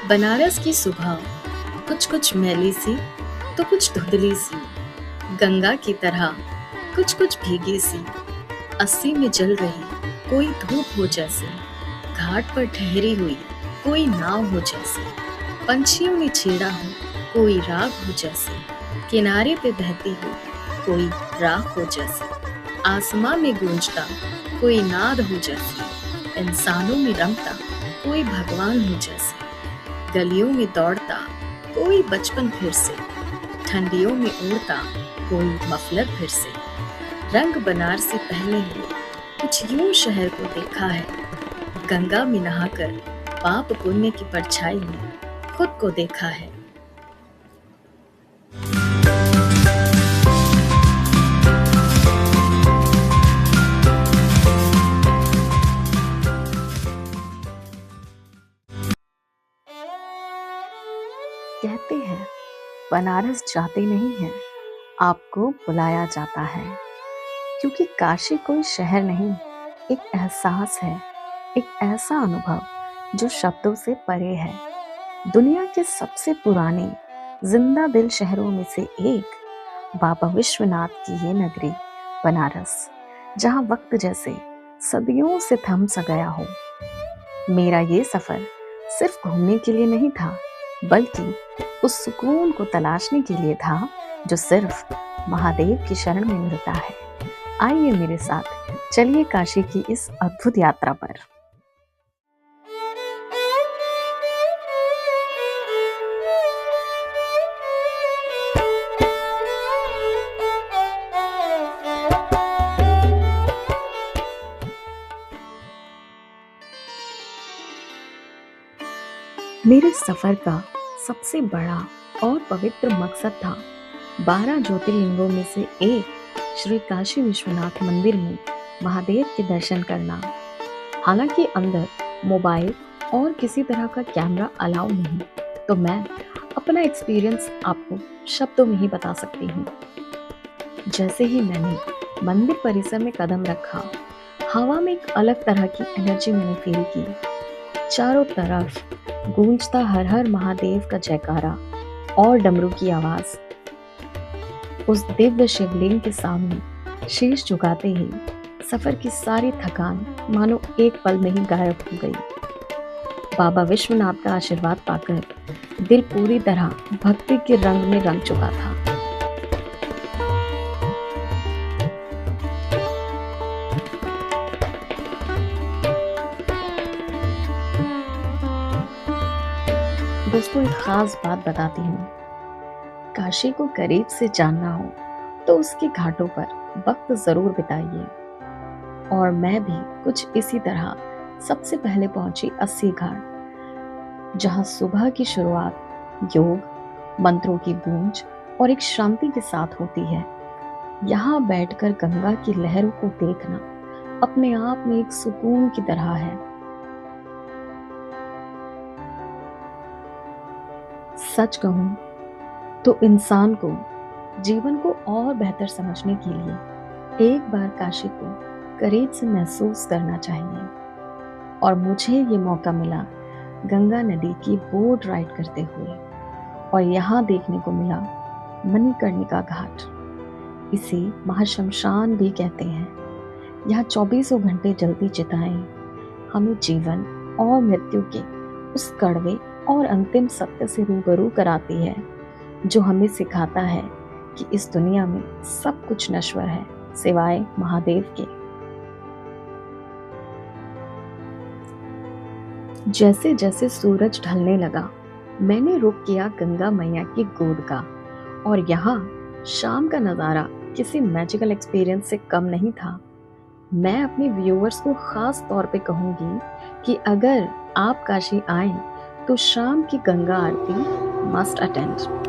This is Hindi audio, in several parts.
बनारस की सुबह कुछ कुछ मैली सी तो कुछ धुंधली सी, गंगा की तरह कुछ कुछ भीगी सी, अस्सी में जल रही कोई धूप हो जैसे, घाट पर ठहरी हुई कोई नाव हो जैसे, पंछियों ने छेड़ा हो कोई राग हो जैसे, किनारे पे बहती हो कोई राह हो जैसे, आसमां में गूंजता कोई नाद हो जैसे, इंसानों में रमता कोई भगवान हो जैसे, गलियों में दौड़ता कोई बचपन फिर से, ठंडियों में उड़ता कोई मफलर फिर से, रंग बनारसी पहने हुए कुछ यूं शहर को देखा है, गंगा में नहाकर पाप पुण्य की परछाई में खुद को देखा है। कहते हैं बनारस जाते नहीं हैं, आपको बुलाया जाता है, क्योंकि काशी कोई शहर नहीं, एक एहसास है, एक ऐसा अनुभव जो शब्दों से परे है। दुनिया के सबसे पुराने जिंदा दिल शहरों में से एक बाबा विश्वनाथ की ये नगरी बनारस, जहाँ वक्त जैसे सदियों से थम सा गया हो। मेरा ये सफर सिर्फ घूमने के लिए नहीं था, बल्कि उस सुकून को तलाशने के लिए था जो सिर्फ महादेव की शरण में मिलता है। आइए मेरे साथ, चलिए काशी की इस अद्भुत यात्रा पर। मेरे सफर का सबसे बड़ा और पवित्र मकसद था 12 ज्योतिर्लिंगों में से एक श्री काशी विश्वनाथ मंदिर में महादेव के दर्शन करना। हालांकि अंदर मोबाइल और किसी तरह का कैमरा अलाउ नहीं, तो मैं अपना एक्सपीरियंस आपको शब्दों में ही बता सकती हूँ। जैसे ही मैंने मंदिर परिसर में कदम रखा, हवा में एक अलग तरह की एनर्जी मैंने फील की। चारों तरफ गूंजता हर हर महादेव का जयकारा और डमरू की आवाज। उस दिव्य शिवलिंग के सामने शीश झुकाते ही सफर की सारी थकान मानो एक पल में ही गायब हो गई। बाबा विश्वनाथ का आशीर्वाद पाकर दिल पूरी तरह भक्ति के रंग में रंग चुका था। दोस्तों, एक खास बात बताती हूँ। काशी को करीब से जानना हो तो उसके घाटों पर वक्त जरूर बिताइए। और मैं भी कुछ इसी तरह सबसे पहले पहुंची अस्सी घाट, जहां सुबह की शुरुआत योग, मंत्रों की गूंज और एक शांति के साथ होती है। यहाँ बैठकर गंगा की लहरों को देखना अपने आप में एक सुकून की तरह है। सच कहूं तो इंसान को जीवन को और बेहतर समझने के लिए एक बार काशी को करीब से महसूस करना चाहिए। और मुझे ये मौका मिला गंगा नदी की बोट राइड करते हुए, और यहाँ देखने को मिला मणिकर्णिका घाट। इसे महाशमशान भी कहते हैं। यहाँ 24 घंटे जलती चिताएं हमें जीवन और मृत्यु के उस कड़वे और अंतिम सत्य से रूबरू कराती है, जो हमें सिखाता है कि इस दुनिया में सब कुछ नश्वर है सिवाय महादेव के। जैसे जैसे सूरज ढलने लगा, मैंने रुख किया गंगा मैया की गोद का, और यहाँ शाम का नजारा किसी मैजिकल एक्सपीरियंस से कम नहीं था। मैं अपने व्यूअर्स को खास तौर पे कहूंगी कि अगर आप काशी आए तो शाम की गंगा आरती मस्ट अटेंड।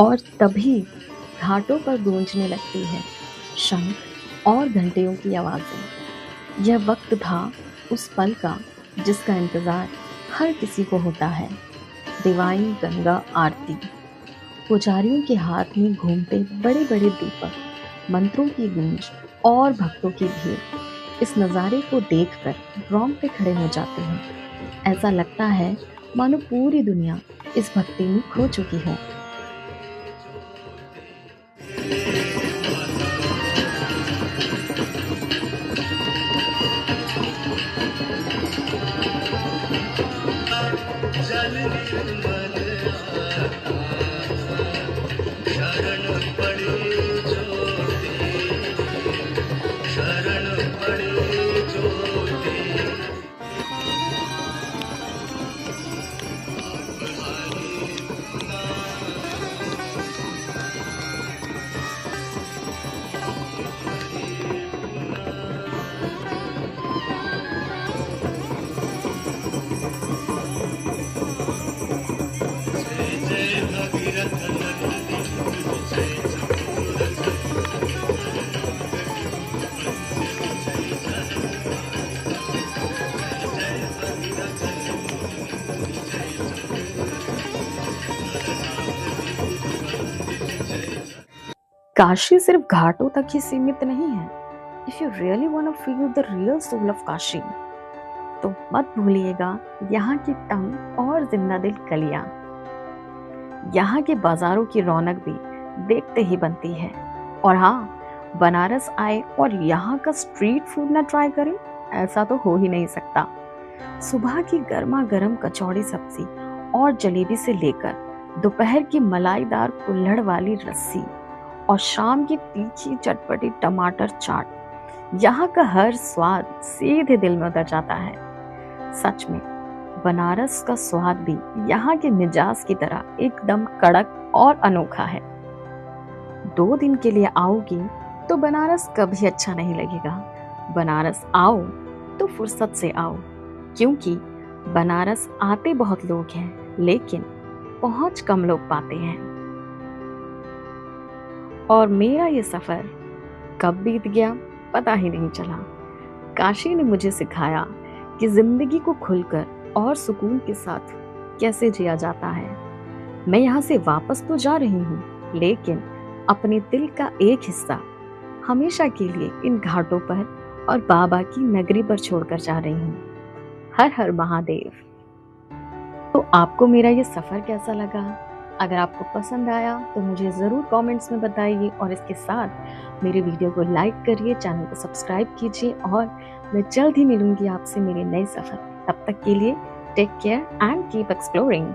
और तभी घाटों पर गूंजने लगती है शंख और घंटियों की आवाज़ें। यह वक्त था उस पल का जिसका इंतज़ार हर किसी को होता है। दिवाइन गंगा आरती, पुजारियों के हाथ में घूमते बड़े बड़े दीपक, मंत्रों की गूंज और भक्तों की भीड़ इस नज़ारे को देखकर रोंगटे खड़े हो जाते हैं। ऐसा लगता है मानो पूरी दुनिया इस भक्ति में खो चुकी हो। जल निर्मल शरण पड़े ज्योति, शरण पड़े ज्योति। जय भगीरथ नंदी, जय चकोरथ, जय भगीरथ नंदी, जय काशी सिर्फ घाटों तक ही सीमित नहीं है। If you really want to feel the real soul of Kashi, तो मत भूलिएगा यहाँ की तंग और जिंदा दिल गलियां। यहाँ के बाजारों की रौनक भी देखते ही बनती है। और हाँ, बनारस आए और यहाँ का स्ट्रीट फूड ना ट्राई करें, ऐसा तो हो ही नहीं सकता। सुबह की गर्मा गर्म कचौड़ी सब्जी और जलेबी से लेकर दोपहर की मलाईदार कुल्हड़ वाली लस्सी और शाम की तीखी चटपटी टमाटर चाट, यहाँ का हर स्वाद सीधे दिल में उतर जाता है। सच में बनारस का स्वाद भी यहाँ के मिजाज की तरह एकदम कड़क और अनोखा है। 2 दिन के लिए आओगी तो बनारस कभी अच्छा नहीं लगेगा। बनारस आओ तो फुर्सत से आओ, क्योंकि बनारस आते बहुत लोग हैं लेकिन पहुंच कम लोग पाते हैं। और मेरा ये सफर कब बीत गया पता ही नहीं चला। काशी ने मुझे सिखाया कि जिंदगी को खुलकर और सुकून के साथ कैसे जिया जाता है। मैं यहाँ से वापस तो जा रही हूँ, लेकिन अपने दिल का एक हिस्सा हमेशा के लिए इन घाटों पर और बाबा की नगरी पर छोड़कर जा रही हूँ। हर हर महादेव। तो आपको मेरा ये सफर कैसा लगा? अगर आपको पसंद आया तो मुझे ज़रूर कमेंट्स में बताइए, और इसके साथ मेरे वीडियो को लाइक करिए, चैनल को सब्सक्राइब कीजिए, और मैं जल्द ही मिलूंगी आपसे मेरे नए सफर। तब तक के लिए take care and keep exploring.